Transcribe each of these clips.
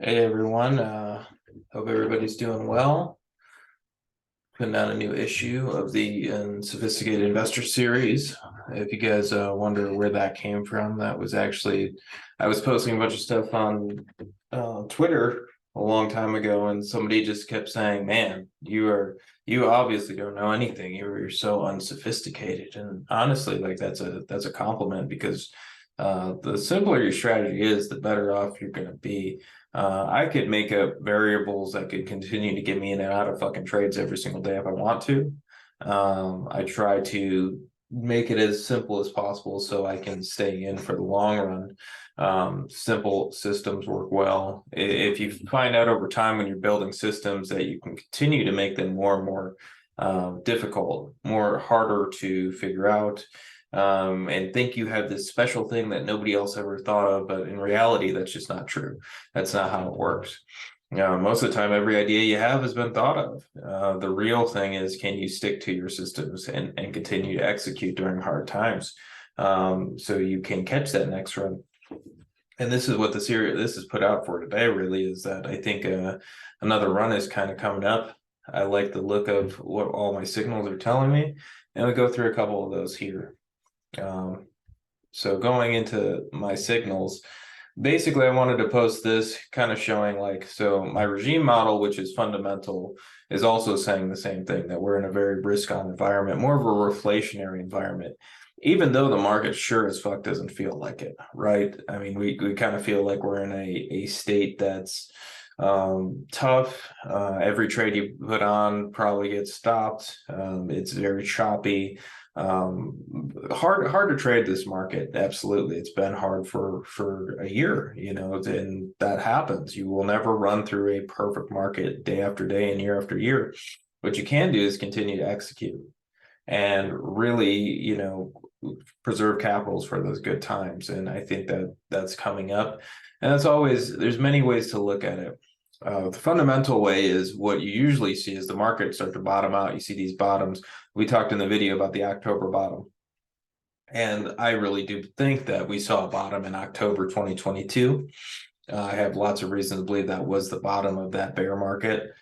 Hey everyone, hope everybody's doing well. Putting out a new issue of the Sophisticated Investor series. If you guys wonder where that came from, that was actually, I was posting a bunch of stuff on Twitter a long time ago, and somebody just kept saying, "Man, you obviously don't know anything. You're so unsophisticated." And honestly, like that's a compliment because the simpler your strategy is, the better off you're going to be. I could make up variables that could continue to get me in and out of fucking trades every single day if I want to. I try to make it as simple as possible so I can stay in for the long run. Simple systems work well. If you find out over time when you're building systems that you can continue to make them more and more difficult, more harder to figure out, and think you have this special thing that nobody else ever thought of, but in reality, that's just not true. That's not how it works. Most of the time, every idea you have has been thought of. The real thing is, can you stick to your systems and continue to execute during hard times, so you can catch that next run? And this is what this is put out for today, really, is that I think another run is kind of coming up. I like the look of what all my signals are telling me, and we go through a couple of those here. So going into my signals, basically I wanted to post this kind of showing so my regime model, which is fundamental, is also saying the same thing, that we're in a very risk on environment, more of a reflationary environment, even though the market sure as fuck doesn't feel like it, right? I mean, we kind of feel like we're in a state that's tough. Every trade you put on probably gets stopped. It's very choppy. Hard to trade this market. Absolutely, it's been hard for a year, and that happens. You will never run through a perfect market day after day and year after year. What you can do is continue to execute and really, preserve capitals for those good times. And I think that that's coming up, and that's always, there's many ways to look at it. The fundamental way is what you usually see is the market start to bottom out. You see these bottoms. We talked in the video about the October bottom. And I really do think that we saw a bottom in October 2022. I have lots of reasons to believe that was the bottom of that bear market.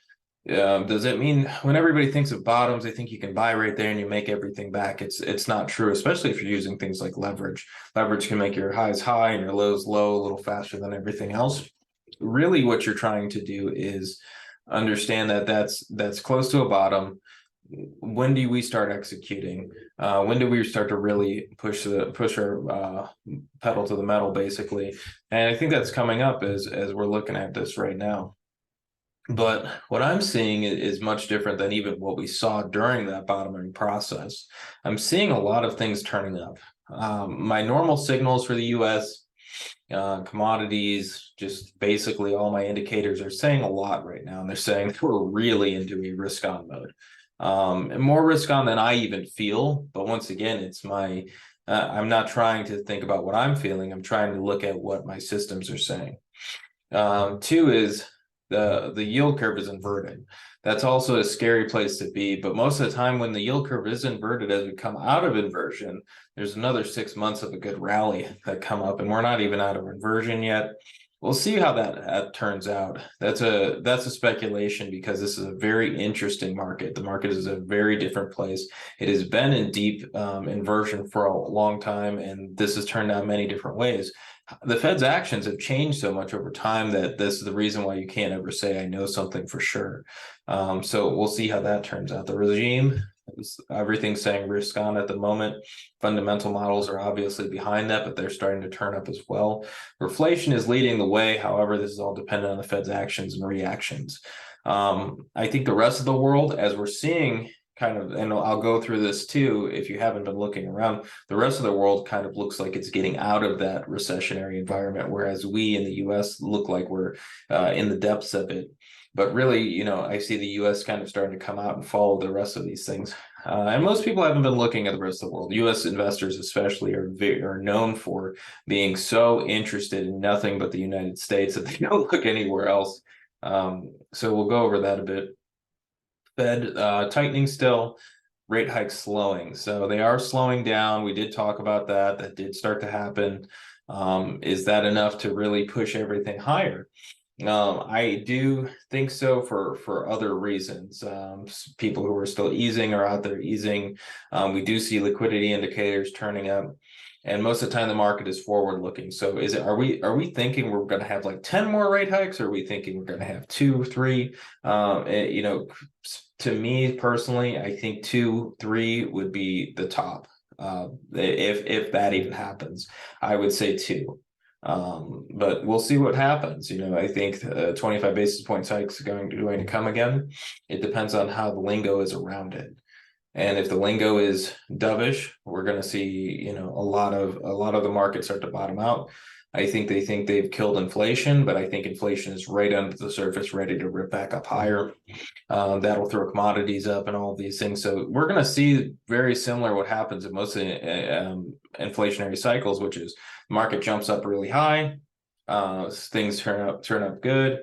Does it mean when everybody thinks of bottoms, they think you can buy right there and you make everything back? It's not true, especially if you're using things like leverage. Leverage can make your highs high and your lows low a little faster than everything else. Really what you're trying to do is understand that that's close to a bottom. When do we start executing? When do we start to really push our pedal to the metal, basically? And I think that's coming up as we're looking at this right now. But what I'm seeing is much different than even what we saw during that bottoming process. I'm seeing a lot of things turning up. My normal signals for the US, commodities, just basically all my indicators are saying a lot right now, and they're saying that we're really into a risk on mode, and more risk on than I even feel. But once again, it's my I'm not trying to think about what I'm feeling. I'm trying to look at what my systems are saying. Two is the yield curve is inverted. That's also a scary place to be. But most of the time when the yield curve is inverted, as we come out of inversion, there's another 6 months of a good rally that come up, and we're not even out of inversion yet. We'll see how that turns out. That's a speculation, because this is a very interesting market. The market is a very different place. It has been in deep inversion for a long time, and this has turned out many different ways. The Fed's actions have changed so much over time that this is the reason why you can't ever say I know something for sure. So we'll see how that turns out. The regime, everything's saying risk on at the moment. Fundamental models are obviously behind that, but they're starting to turn up as well. Reflation is leading the way. However, this is all dependent on the Fed's actions and reactions. I think the rest of the world, as we're seeing kind of, and I'll go through this too, if you haven't been looking around, the rest of the world kind of looks like it's getting out of that recessionary environment, whereas we in the US look like we're in the depths of it. But really, I see the US kind of starting to come out and follow the rest of these things. And most people haven't been looking at the rest of the world. US investors especially are known for being so interested in nothing but the United States that they don't look anywhere else. So we'll go over that a bit. Fed tightening still, rate hikes slowing. So they are slowing down. We did talk about that. That did start to happen. Is that enough to really push everything higher? I do think so for other reasons. People who are still easing are out there easing. We do see liquidity indicators turning up, and most of the time the market is forward looking. So are we thinking we're going to have like 10 more rate hikes, or are we thinking we're going to have 2, 3? To me personally, I think 2, 3 would be the top. If that even happens, I would say 2. But we'll see what happens. I think 25 basis points hikes going to come again. It depends on how the lingo is around it. And if the lingo is dovish, we're going to see, a lot of the market start to bottom out. I think they think they've killed inflation, but I think inflation is right under the surface, ready to rip back up higher. That'll throw commodities up and all of these things. So we're going to see very similar what happens in most inflationary cycles, which is market jumps up really high, things turn up good,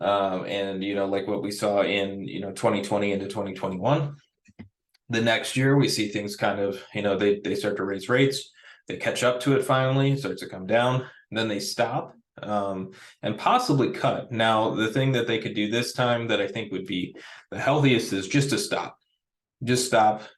and like what we saw in 2020 into 2021. The next year we see things kind of they start to raise rates, they catch up to it finally, it starts to come down, and then they stop, and possibly cut. Now the thing that they could do this time that I think would be the healthiest is just to stop,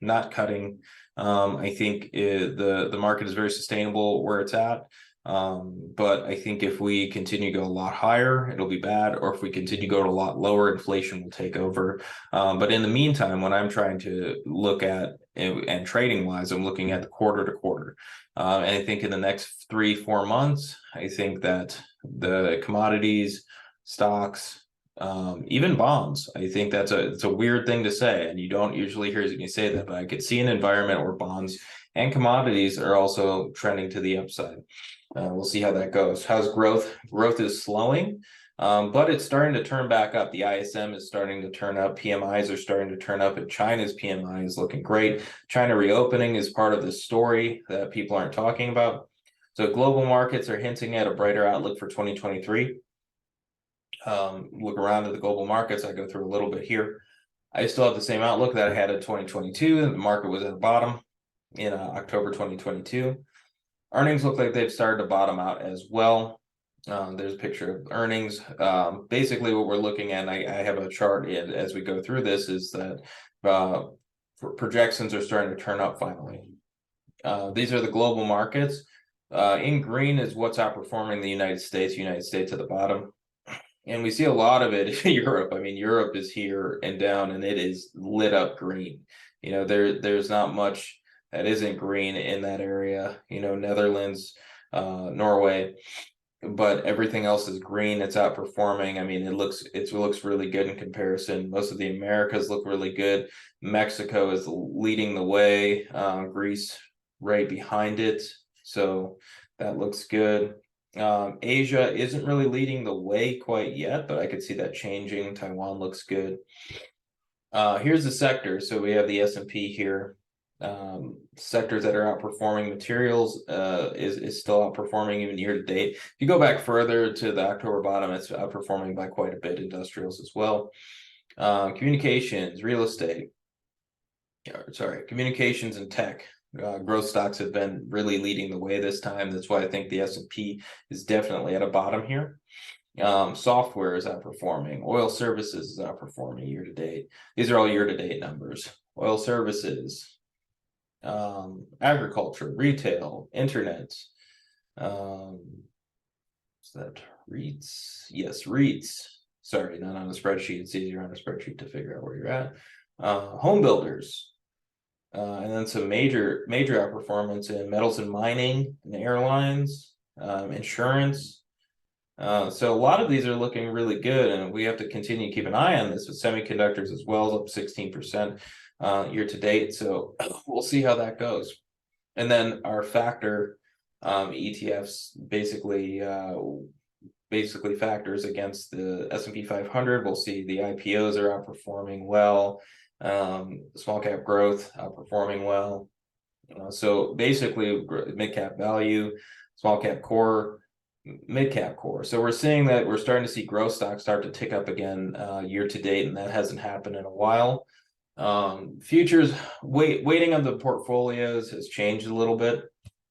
not cutting. I think the market is very sustainable where it's at. But I think if we continue to go a lot higher, it'll be bad. Or if we continue to go to a lot lower, inflation will take over. But in the meantime, when I'm trying to look at and trading wise, I'm looking at the quarter to quarter. And I think in the next 3-4 months, I think that the commodities, stocks, even bonds, I think it's a weird thing to say, and you don't usually hear me say that, but I could see an environment where bonds and commodities are also trending to the upside. We'll see how that goes. How's growth? Growth is slowing, but it's starting to turn back up. The ISM is starting to turn up. PMIs are starting to turn up, and China's PMI is looking great. China reopening is part of the story that people aren't talking about. So global markets are hinting at a brighter outlook for 2023. Look around at the global markets. I go through a little bit here. I still have the same outlook that I had in 2022. The market was at the bottom in October 2022. Earnings look like they've started to bottom out as well. There's a picture of earnings. Basically, what we're looking at, I have a chart as we go through this, is that projections are starting to turn up finally. These are the global markets. In green is what's outperforming the United States at the bottom. And we see a lot of it in Europe. I mean, Europe is here and down, and it is lit up green. There's not much that isn't green in that area. Netherlands, Norway, but everything else is green. It's outperforming. I mean, it looks really good in comparison. Most of the Americas look really good. Mexico is leading the way. Greece right behind it. So that looks good. Asia isn't really leading the way quite yet, but I could see that changing. Taiwan looks good. Here's the sector. So we have the S&P here. Sectors that are outperforming. Materials is still outperforming even year to date. If you go back further to the October bottom, it's outperforming by quite a bit. Industrials as well. Communications, real estate. Communications and tech. Growth stocks have been really leading the way this time. That's why I think the S&P is definitely at a bottom here. Software is outperforming. Oil services is outperforming year to date. These are all year to date numbers. Oil services, agriculture, retail, internet. Is that REITs? Yes, REITs. Sorry, not on a spreadsheet. It's easier on a spreadsheet to figure out where you're at. Home builders. And then some major outperformance in metals and mining and airlines, insurance. So a lot of these are looking really good, and we have to continue to keep an eye on this with semiconductors as well, up 16% year to date. So we'll see how that goes. And then our factor ETFs basically factors against the S&P 500. We'll see the IPOs are outperforming well. Small cap growth outperforming well. So basically mid cap value, small cap core, mid cap core. So we're seeing that we're starting to see growth stocks start to tick up again year to date, and that hasn't happened in a while. Futures weighting of the portfolios has changed a little bit.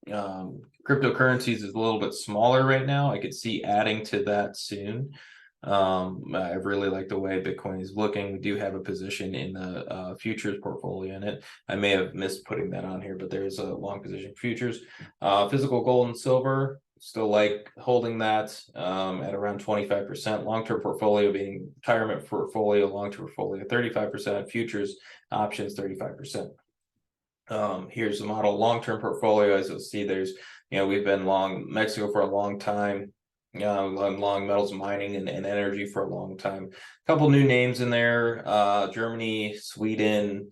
Cryptocurrencies is a little bit smaller right now. I could see adding to that soon. I really like the way Bitcoin is looking. We do have a position in the futures portfolio in it. I may have missed putting that on here, but there's a long position futures. Physical gold and silver, still like holding that at around 25%. Long-term portfolio being retirement portfolio, long-term portfolio 35%, futures options 35%. Here's the model long-term portfolio. As you'll see, there's, we've been long Mexico for a long time, long metals mining and energy for a long time. A couple new names in there, Germany, Sweden,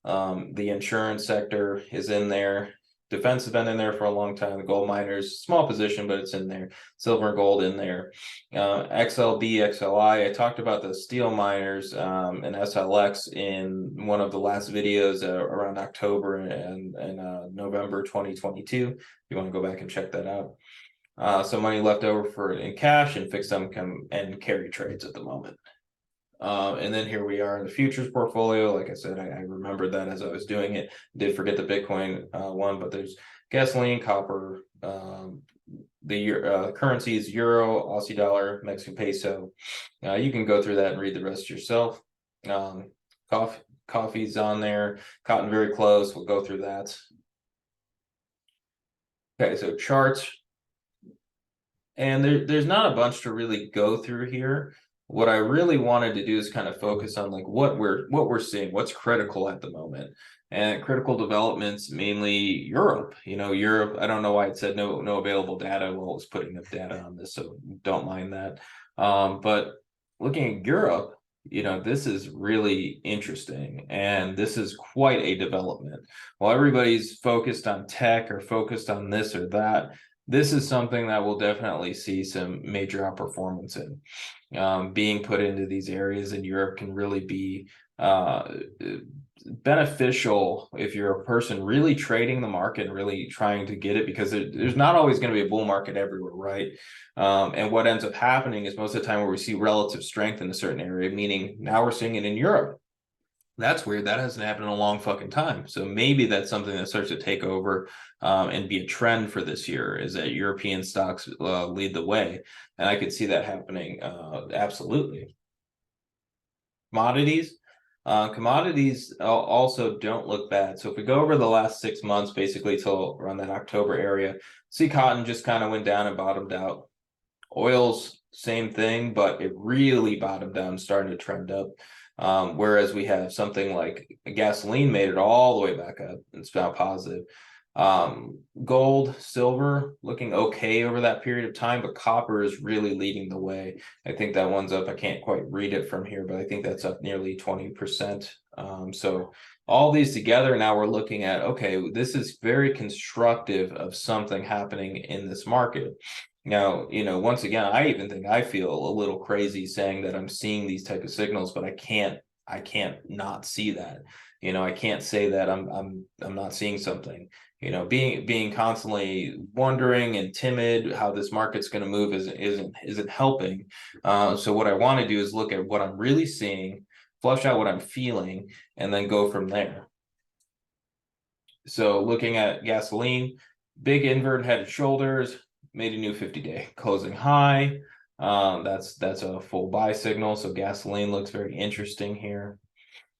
the insurance sector is in there. Defense has been in there for a long time. The gold miners, small position, but it's in there. Silver and gold in there. XLB, XLI. I talked about the steel miners and SLX in one of the last videos around October and November 2022. If you want to go back and check that out. Some money left over in cash and fixed income and carry trades at the moment. And then here we are in the futures portfolio. Like I said, I remembered that as I was doing it. Did forget the Bitcoin one, but there's gasoline, copper, the currencies, euro, Aussie dollar, Mexican peso. You can go through that and read the rest yourself. Coffee's on there, cotton very close. We'll go through that. Okay, so charts. And there's not a bunch to really go through here. What I really wanted to do is kind of focus on like what we're seeing, what's critical at the moment. And critical developments, mainly Europe. Europe, I don't know why it said no available data while I was putting up data on this, so don't mind that. But looking at Europe, this is really interesting, and this is quite a development. While everybody's focused on tech or focused on this or that, this is something that we'll definitely see some major outperformance in. Being put into these areas in Europe can really be beneficial if you're a person really trading the market and really trying to get it, because there's not always going to be a bull market everywhere, right? And what ends up happening is most of the time where we see relative strength in a certain area, meaning now we're seeing it in Europe. That's weird. That hasn't happened in a long fucking time. So maybe that's something that starts to take over and be a trend for this year, is that European stocks lead the way. And I could see that happening absolutely. Commodities. Commodities also don't look bad. So if we go over the last 6 months, basically till around that October area, see cotton just kind of went down and bottomed out. Oils, same thing, but it really bottomed down, starting to trend up. Whereas we have something like gasoline made it all the way back up. It's now positive. Gold, silver looking okay over that period of time, but copper is really leading the way. I think that one's up. I can't quite read it from here, but I think that's up nearly 20%. So all these together, now we're looking at, okay, this is very constructive of something happening in this market. Now, once again, I even think I feel a little crazy saying that I'm seeing these type of signals, but I can't not see that. I can't say that I'm not seeing something. Being constantly wondering and timid how this market's going to move isn't helping. So what I want to do is look at what I'm really seeing, flush out what I'm feeling, and then go from there. So looking at gasoline, big invert head and shoulders, made a new 50-day closing high. That's a full buy signal. So gasoline looks very interesting here.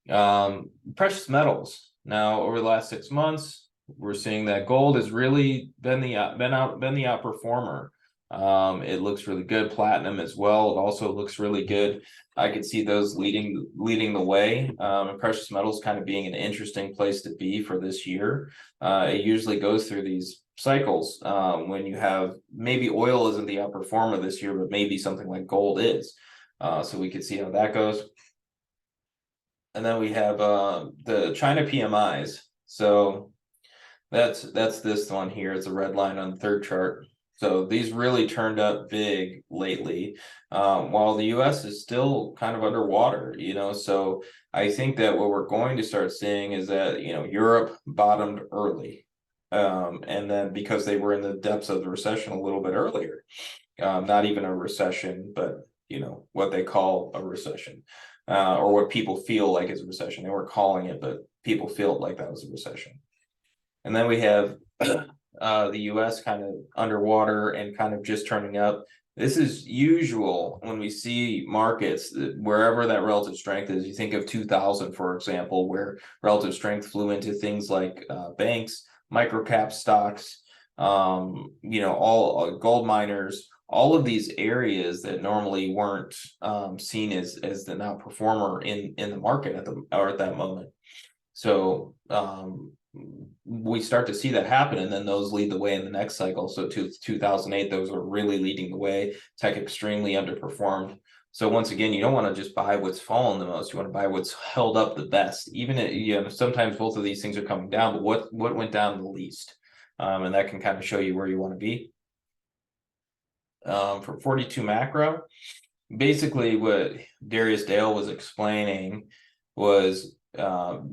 Precious metals. Now, over the last 6 months, we're seeing that gold has really been the outperformer. It looks really good. Platinum as well. It also looks really good. I could see those leading the way. And precious metals kind of being an interesting place to be for this year. It usually goes through these cycles when you have, maybe oil isn't the outperformer this year, but maybe something like gold is. So we could see how that goes. And then we have the China PMIs. So that's this one here. It's a red line on the third chart. So these really turned up big lately, while the US is still kind of underwater, So I think that what we're going to start seeing is that, Europe bottomed early. And then because they were in the depths of the recession a little bit earlier, not even a recession, but what they call a recession, or what people feel like is a recession. They weren't calling it, but people feel like that was a recession. And then we have the US kind of underwater and kind of just turning up. This is usual when we see markets, wherever that relative strength is. You think of 2000, for example, where relative strength flew into things like banks, microcap stocks, all gold miners, all of these areas that normally weren't seen as the now performer in the market at that moment. So we start to see that happen, and then those lead the way in the next cycle. So 2008, those are really leading the way. Tech extremely underperformed. So once again, you don't want to just buy what's fallen the most. You want to buy what's held up the best. Even sometimes both of these things are coming down, but what went down the least, and that can kind of show you where you want to be. For 42 macro, basically what Darius Dale was explaining was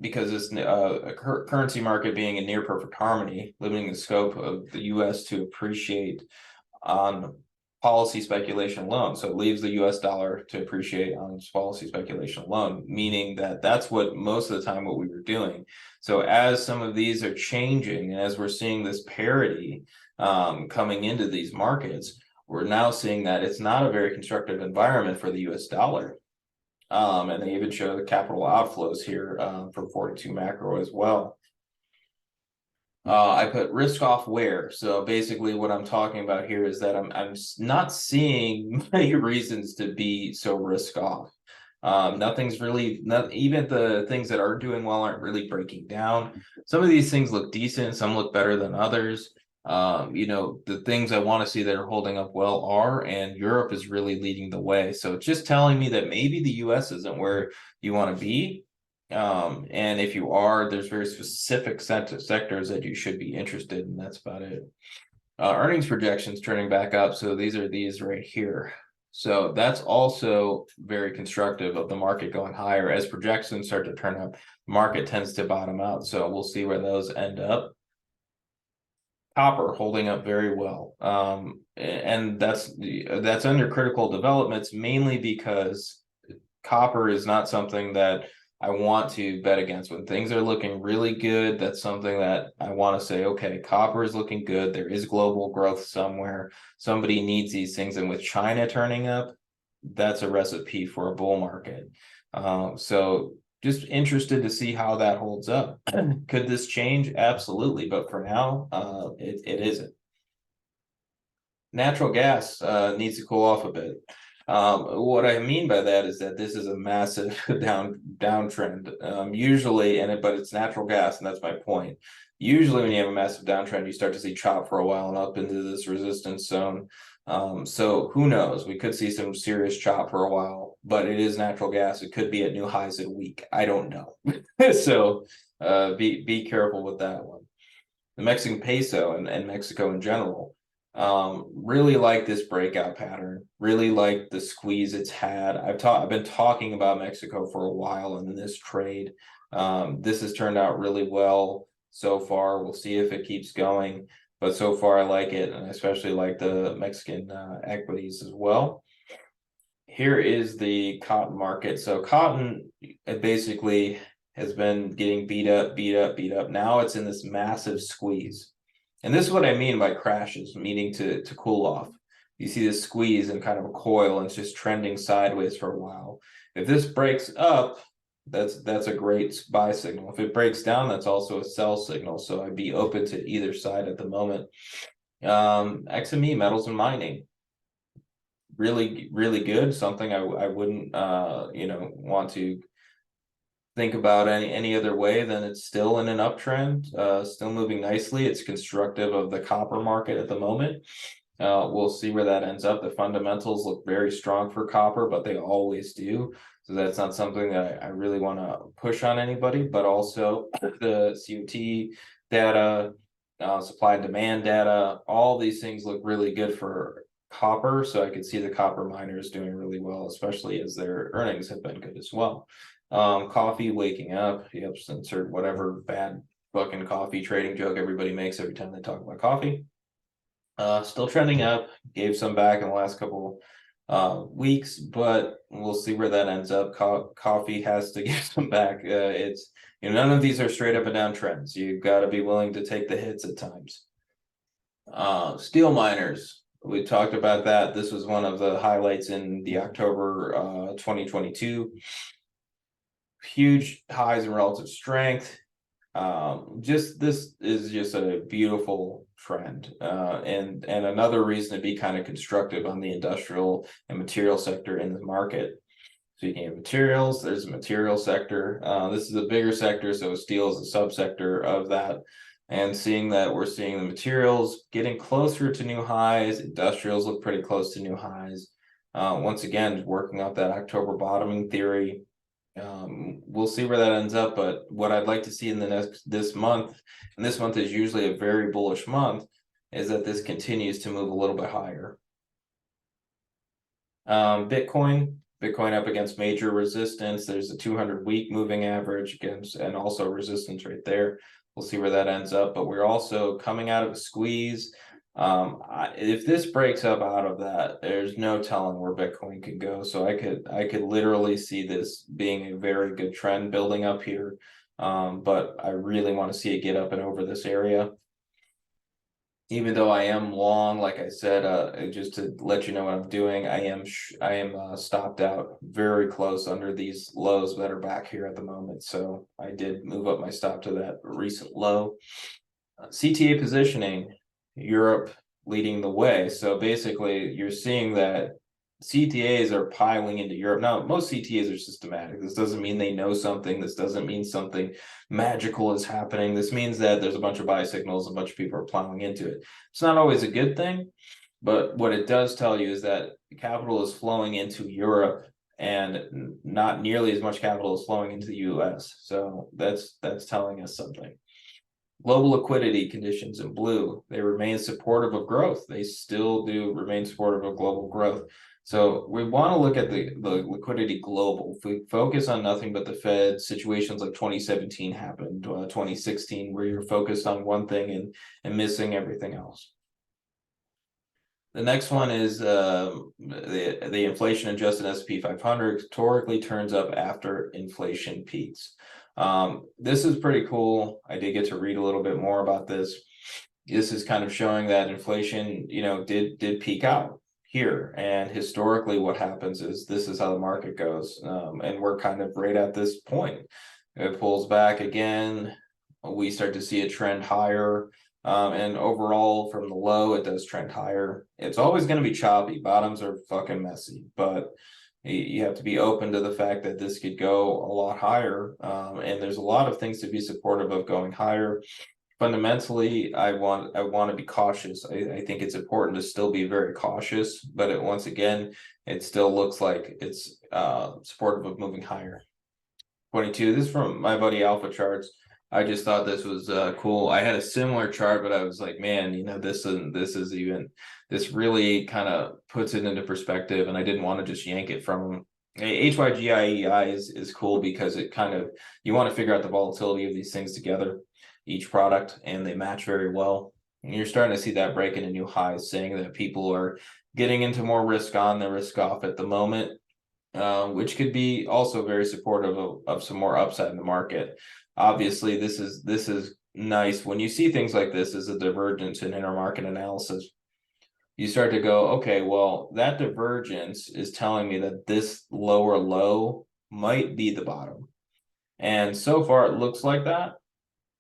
because this currency market being in near perfect harmony, limiting the scope of the U.S. to appreciate on policy speculation alone. So it leaves the U.S. dollar to appreciate on policy speculation alone, meaning that that's what most of the time what we were doing. So as some of these are changing, and as we're seeing this parity coming into these markets, we're now seeing that it's not a very constructive environment for the U.S. dollar. And they even show the capital outflows here for 42 macro as well. I put risk off where. So basically what I'm talking about here is that I'm not seeing many reasons to be so risk off. Nothing's really, even the things that are doing well aren't really breaking down. Some of these things look decent, some look better than others. The things I want to see that are holding up well are, and Europe is really leading the way. So it's just telling me that maybe the US isn't where you want to be. And if you are, there's very specific sectors that you should be interested in. That's about it. Earnings projections turning back up. So these are these right here. So that's also very constructive of the market going higher. As projections start to turn up, the market tends to bottom out. So we'll see where those end up. Copper holding up very well. And that's under critical developments, mainly because copper is not something that I want to bet against. When things are looking really good, that's something that I want to say, okay, copper is looking good. There is global growth somewhere. Somebody needs these things. And with China turning up, that's a recipe for a bull market. So just interested to see how that holds up. Could this change? Absolutely. But for now, it isn't. Natural gas needs to cool off a bit. What I mean by that is that this is a massive downtrend. Usually, but it's natural gas, and that's my point. Usually, when you have a massive downtrend, you start to see chop for a while and up into this resistance zone. So who knows? We could see some serious chop for a while, but it is natural gas. It could be at new highs in a week. I don't know. So be careful with that one. The Mexican peso and Mexico in general. Really like this breakout pattern, really like the squeeze it's had. I've been talking about Mexico for a while in this trade. This has turned out really well so far. We'll see if it keeps going, but so far I like it, and I especially like the Mexican equities as well. Here is the cotton market. So cotton, it basically has been getting beat up. Now it's in this massive squeeze. And this is what I mean by crashes, meaning to cool off. You see this squeeze and kind of a coil, and it's just trending sideways for a while. If this breaks up, that's a great buy signal. If it breaks down, that's also a sell signal. So I'd be open to either side at the moment. XME, metals and mining, really, really good. Something I wouldn't want to think about any other way than it's still in an uptrend, still moving nicely. It's constructive of the copper market at the moment. We'll see where that ends up. The fundamentals look very strong for copper, but they always do. So that's not something that I really want to push on anybody, but also the COT data, supply and demand data, all these things look really good for copper. So I could see the copper miners doing really well, especially as their earnings have been good as well. Coffee waking up. Yep, insert whatever bad fucking coffee trading joke everybody makes every time they talk about coffee. Still trending up, gave some back in the last couple weeks, but we'll see where that ends up. Coffee has to give some back. It's none of these are straight up and down trends. You've got to be willing to take the hits at times. Steel miners, We talked about that. This was one of the highlights in the October 2022. Huge highs in relative strength. Just this is just a beautiful trend, and another reason to be kind of constructive on the industrial and material sector in the market. Speaking of materials, there's a material sector. This is a bigger sector, so steel is a subsector of that. And seeing that we're seeing the materials getting closer to new highs, industrials look pretty close to new highs. Once again, working out that October bottoming theory. We'll see where that ends up, but what I'd like to see in this month, and this month is usually a very bullish month, is that this continues to move a little bit higher. Bitcoin up against major resistance. There's a 200-week moving average against, and also resistance right there. We'll see where that ends up, but we're also coming out of a squeeze. If this breaks up out of that, there's no telling where Bitcoin could go. So I could literally see this being a very good trend building up here. But I really want to see it get up and over this area. Even though I am long, like I said, just to let you know what I'm doing, I am stopped out very close under these lows that are back here at the moment. So I did move up my stop to that recent low. CTA positioning, Europe leading the way. So basically, you're seeing that CTAs are piling into Europe. Now, most CTAs are systematic. This doesn't mean they know something. This doesn't mean something magical is happening. This means that there's a bunch of buy signals, a bunch of people are plowing into it. It's not always a good thing, but what it does tell you is that capital is flowing into Europe and not nearly as much capital is flowing into the US. So that's telling us something. Global liquidity conditions in blue, they remain supportive of growth. They still do remain supportive of global growth. So we want to look at the liquidity global. If we focus on nothing but the Fed, situations like 2017 happened, 2016, where you're focused on one thing and missing everything else. The next one is the inflation adjusted S&P 500 historically turns up after inflation peaks. This is pretty cool. I did get to read a little bit more about this. This is kind of showing that inflation, did peak out here. And historically, what happens is this is how the market goes. And we're kind of right at this point. It pulls back again. We start to see a trend higher. And overall, from the low, it does trend higher. It's always going to be choppy. Bottoms are fucking messy, but you have to be open to the fact that this could go a lot higher. And there's a lot of things to be supportive of going higher. Fundamentally, I want to be cautious. I think it's important to still be very cautious, but once again, it still looks like it's supportive of moving higher. 22. This is from my buddy Alpha Charts. I just thought this was cool. I had a similar chart, but I was like, man, this really kind of puts it into perspective, and I didn't want to just yank it from him. HYGIEI is cool because it kind of, you want to figure out the volatility of these things together, each product, and they match very well. And you're starting to see that break into new highs, saying that people are getting into more risk on than risk off at the moment. Which could be also very supportive of some more upside in the market. Obviously, this is nice. When you see things like this as a divergence in intermarket analysis, you start to go, okay, well, that divergence is telling me that this lower low might be the bottom. And so far, it looks like that,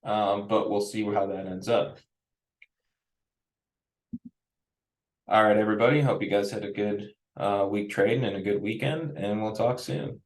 but we'll see how that ends up. All right, everybody. Hope you guys had a good week trading and a good weekend, and we'll talk soon.